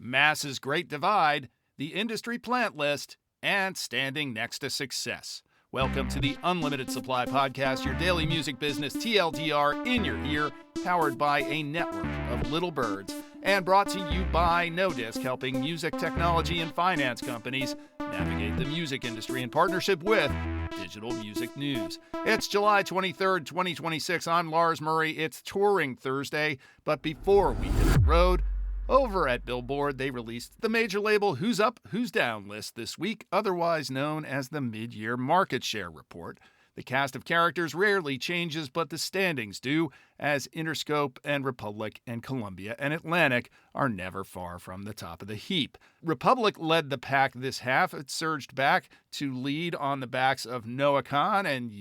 Mass's Great Divide, the Industry Plant List, and Standing Next to Success. Welcome to the Unlimited Supply Podcast, your daily music business TLDR in your ear, powered by a network of little birds, and brought to you by No Disc, helping music technology and finance companies navigate the music industry in partnership with Digital Music News. It's July 23rd, 2026. I'm Lars Murray. It's Touring Thursday, but before we hit the road, over at Billboard, they released the major label Who's Up, Who's Down list this week, otherwise known as the Mid-Year Market Share Report. The cast of characters rarely changes, but the standings do, as Interscope and Republic and Columbia and Atlantic are never far from the top of the heap. Republic led the pack this half. It surged back to lead on the backs of Noah Kahan and,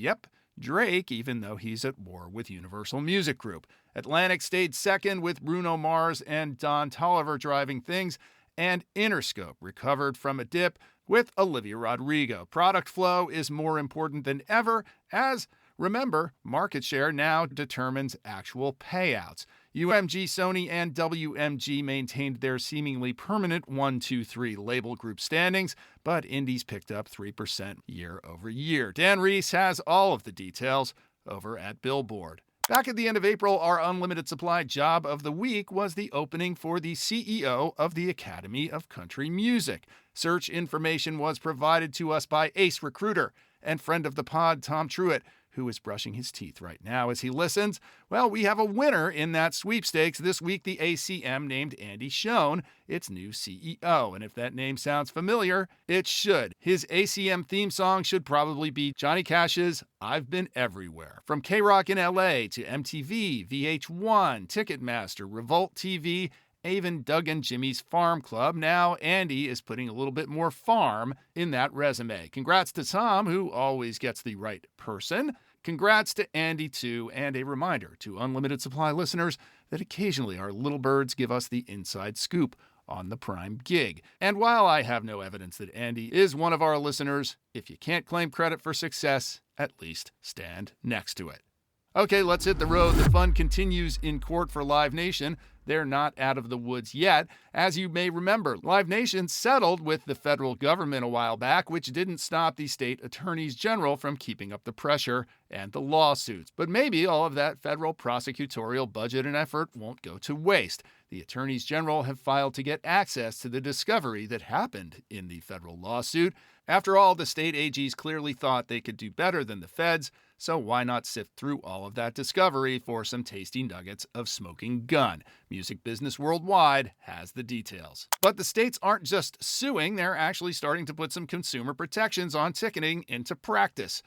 Drake, even though he's at war with Universal Music Group. Atlantic stayed second with Bruno Mars and Don Toliver driving things, and Interscope recovered from a dip with Olivia Rodrigo. Product flow is more important than ever, as, remember, market share now determines actual payouts. UMG, Sony, and WMG maintained their seemingly permanent 1-2-3 label group standings, but indies picked up 3% year over year. Dan Reese has all of the details over at Billboard. Back at the end of April, our Unlimited Supply Job of the Week was the opening for the CEO of the Academy of Country Music. Search information was provided to us by Ace Recruiter and friend of the pod, Tom Truitt, who is brushing his teeth right now as he listens. Well, we have a winner in that sweepstakes. This week, the ACM named Andy Schuon its new CEO. And if that name sounds familiar, it should. His ACM theme song should probably be Johnny Cash's I've Been Everywhere. From K-Rock in LA to MTV, VH1, Ticketmaster, Revolt TV, even Doug and Jimmy's Farm Club. Now Andy is putting a little bit more farm in that resume. Congrats to Tom, who always gets the right person. Congrats to Andy, too, and a reminder to Unlimited Supply listeners that occasionally our little birds give us the inside scoop on the prime gig. And while I have no evidence that Andy is one of our listeners, if you can't claim credit for success, at least stand next to it. Okay, let's hit the road. The fun continues in court for Live Nation. They're not out of the woods yet. As you may remember, Live Nation settled with the federal government a while back, which didn't stop the state attorneys general from keeping up the pressure and the lawsuits. But maybe all of that federal prosecutorial budget and effort won't go to waste. The attorneys general have filed to get access to the discovery that happened in the federal lawsuit. After all, the state AGs clearly thought they could do better than the feds, so why not sift through all of that discovery for some tasty nuggets of smoking gun? Music Business Worldwide has the details. But the states aren't just suing, they're actually starting to put some consumer protections on ticketing into practice.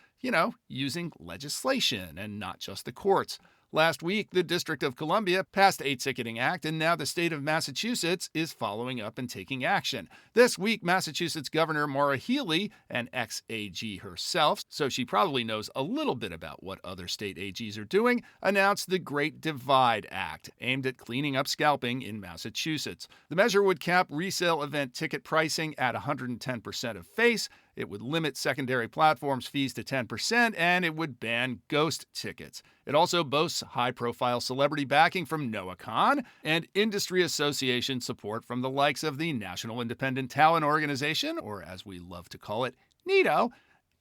Using legislation and not just the courts. Last week, the District of Columbia passed a ticketing act, and now the state of Massachusetts is following up and taking action. This week, Massachusetts Governor Maura Healey, an ex-AG herself, so she probably knows a little bit about what other state AGs are doing, announced the Great Divide Act, aimed at cleaning up scalping in Massachusetts. The measure would cap resale event ticket pricing at 110% of face. It would limit secondary platforms' fees to 10%, and it would ban ghost tickets. It also boasts high-profile celebrity backing from Noah Kahan and industry association support from the likes of the National Independent Talent Organization, or as we love to call it, NITO,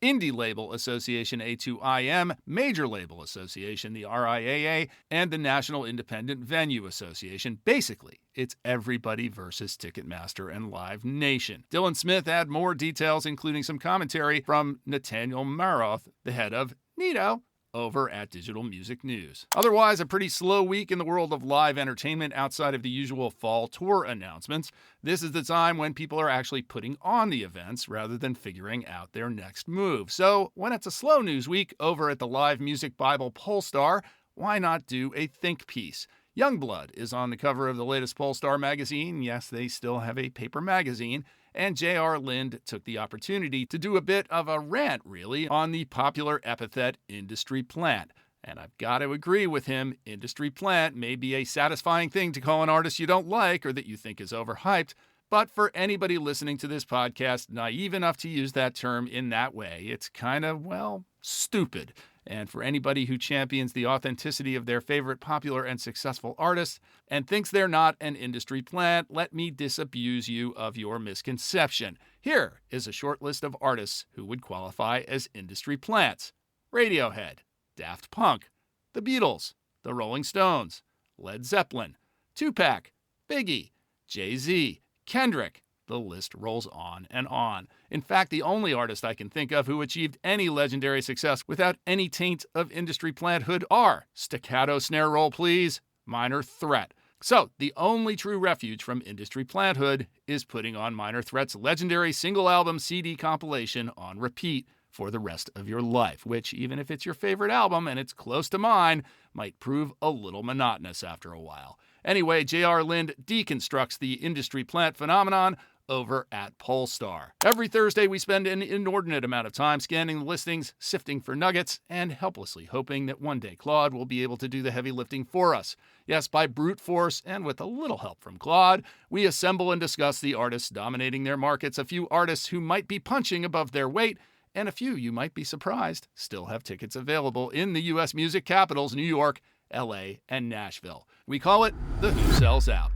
Indie Label Association A2IM, Major Label Association, the RIAA, and the National Independent Venue Association. Basically, it's everybody versus Ticketmaster and Live Nation. Dylan Smith had more details, including some commentary from Nathaniel Maroth, the head of NITO, over at Digital Music News. Otherwise, a pretty slow week in the world of live entertainment outside of the usual fall tour announcements. This is the time when people are actually putting on the events rather than figuring out their next move. So when it's a slow news week over at the Live Music Bible Polestar, why not do a think piece? Youngblood is on the cover of the latest Polestar magazine. Yes, they still have a paper magazine. And J.R. Lind took the opportunity to do a bit of a rant, really, on the popular epithet industry plant. And I've got to agree with him, industry plant may be a satisfying thing to call an artist you don't like or that you think is overhyped, but for anybody listening to this podcast naive enough to use that term in that way, it's kind of, stupid. And for anybody who champions the authenticity of their favorite popular and successful artists and thinks they're not an industry plant, let me disabuse you of your misconception. Here is a short list of artists who would qualify as industry plants: Radiohead, Daft Punk, The Beatles, The Rolling Stones, Led Zeppelin, Tupac, Biggie, Jay-Z, Kendrick. The list rolls on and on. In fact, the only artist I can think of who achieved any legendary success without any taint of industry planthood are, staccato snare roll please, Minor Threat. So, the only true refuge from industry planthood is putting on Minor Threat's legendary single album CD compilation on repeat for the rest of your life, which, even if it's your favorite album and it's close to mine, might prove a little monotonous after a while. Anyway, J.R. Lind deconstructs the industry plant phenomenon over at Polestar. Every Thursday, we spend an inordinate amount of time scanning the listings, sifting for nuggets, and helplessly hoping that one day Claude will be able to do the heavy lifting for us. Yes, by brute force and with a little help from Claude, we assemble and discuss the artists dominating their markets, a few artists who might be punching above their weight, and a few, you might be surprised, still have tickets available in the U.S. music capitals, New York, L.A., and Nashville. We call it the Who Sells Out.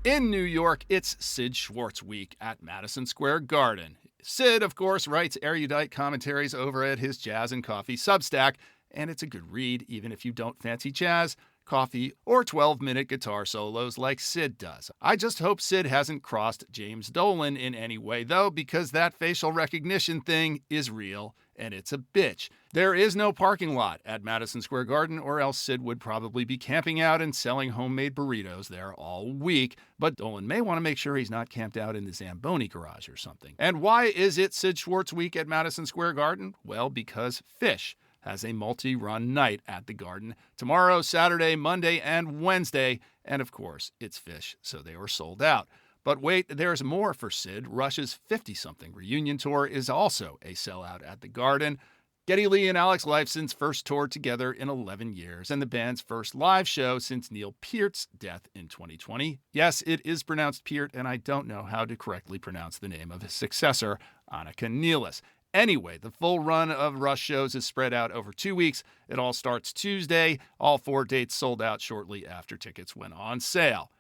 In New York, it's Syd Schwartz week at Madison Square Garden. Syd, of course, writes erudite commentaries over at his Jazz and Coffee Substack, and it's a good read even if you don't fancy jazz, coffee, or 12-minute guitar solos like Syd does. I just hope Syd hasn't crossed James Dolan in any way, though, because that facial recognition thing is real, and it's a bitch. There is no parking lot at Madison Square Garden, or else Syd would probably be camping out and selling homemade burritos there all week. But Dolan may want to make sure he's not camped out in the Zamboni garage or something. And why is it Syd Schwartz week at Madison Square Garden? Well, because Phish has a multi-run night at the Garden tomorrow, Saturday, Monday, and Wednesday. And of course, it's Phish, so they were sold out. But wait, there's more for Syd. Rush's 50-something reunion tour is also a sellout at the Garden. Geddy Lee and Alex Lifeson's first tour together in 11 years, and the band's first live show since Neil Peart's death in 2020. Yes, it is pronounced Peart, and I don't know how to correctly pronounce the name of his successor, Annika Neelis. Anyway, the full run of Rush shows is spread out over 2 weeks. It all starts Tuesday. All 4 dates sold out shortly after tickets went on sale.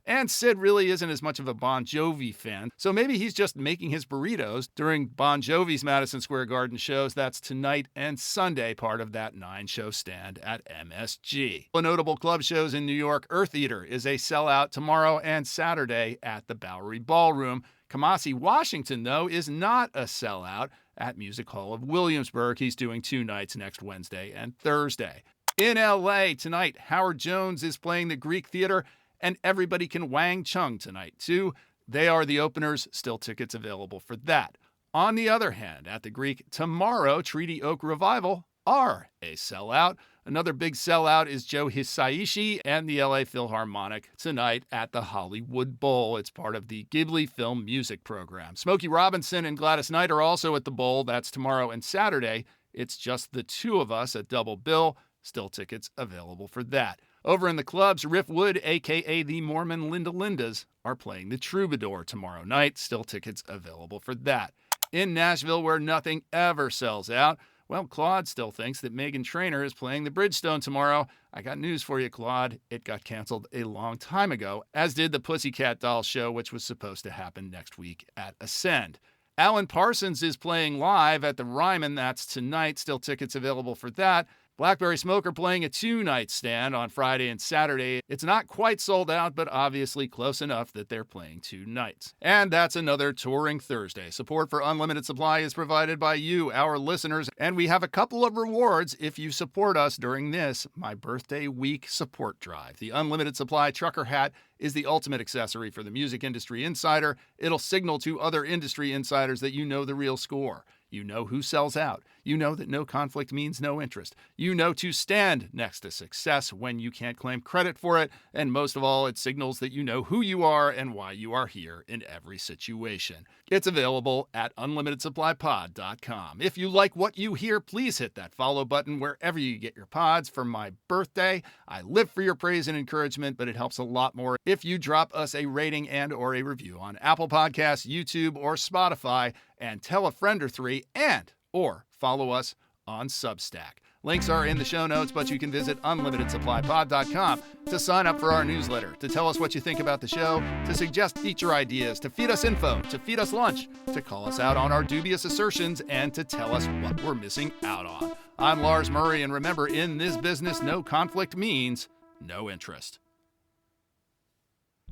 And Syd really isn't as much of a Bon Jovi fan, so maybe he's just making his burritos during Bon Jovi's Madison Square Garden shows. That's tonight and Sunday, part of that 9-show stand at MSG. The notable club shows in New York: Earth Eater is a sellout tomorrow and Saturday at the Bowery Ballroom. Kamasi Washington, though, is not a sellout at Music Hall of Williamsburg. He's doing 2 nights next Wednesday and Thursday. In L.A. tonight, Howard Jones is playing the Greek Theater, and Everybody Can Wang Chung tonight, too. They are the openers, still tickets available for that. On the other hand, at the Greek tomorrow, Treaty Oak Revival are a sellout. Another big sellout is Joe Hisaishi and the LA Philharmonic tonight at the Hollywood Bowl. It's part of the Ghibli Film Music Program. Smokey Robinson and Gladys Knight are also at the Bowl. That's tomorrow and Saturday. It's just the two of us at double bill. Still tickets available for that. Over in the clubs, Riff Wood, a.k.a. the Mormon Linda Lindas, are playing the Troubadour tomorrow night. Still tickets available for that. In Nashville, where nothing ever sells out, well, Claude still thinks that Meghan Trainor is playing the Bridgestone tomorrow. I got news for you, Claude. It got canceled a long time ago, as did the Pussycat Dolls show, which was supposed to happen next week at Ascend. Alan Parsons is playing live at the Ryman. That's tonight. Still tickets available for that. Blackberry Smoke are playing a 2-night stand on Friday and Saturday. It's not quite sold out, but obviously close enough that they're playing 2 nights. And that's another Touring Thursday. Support for Unlimited Supply is provided by you, our listeners, and we have a couple of rewards if you support us during this, my birthday week support drive. The Unlimited Supply trucker hat is the ultimate accessory for the music industry insider. It'll signal to other industry insiders that you know the real score. You know who sells out. You know that no conflict means no interest. You know to stand next to success when you can't claim credit for it. And most of all, it signals that you know who you are and why you are here in every situation. It's available at unlimitedsupplypod.com. If you like what you hear, please hit that follow button wherever you get your pods. For my birthday, I live for your praise and encouragement, but it helps a lot more if you drop us a rating and or a review on Apple Podcasts, YouTube, or Spotify, and tell a friend or 3 and or follow us on Substack. Links are in the show notes, but you can visit unlimitedsupplypod.com to sign up for our newsletter, to tell us what you think about the show, to suggest feature ideas, to feed us info, to feed us lunch, to call us out on our dubious assertions, and to tell us what we're missing out on. I'm Lars Murray, and remember, in this business, no conflict means no interest.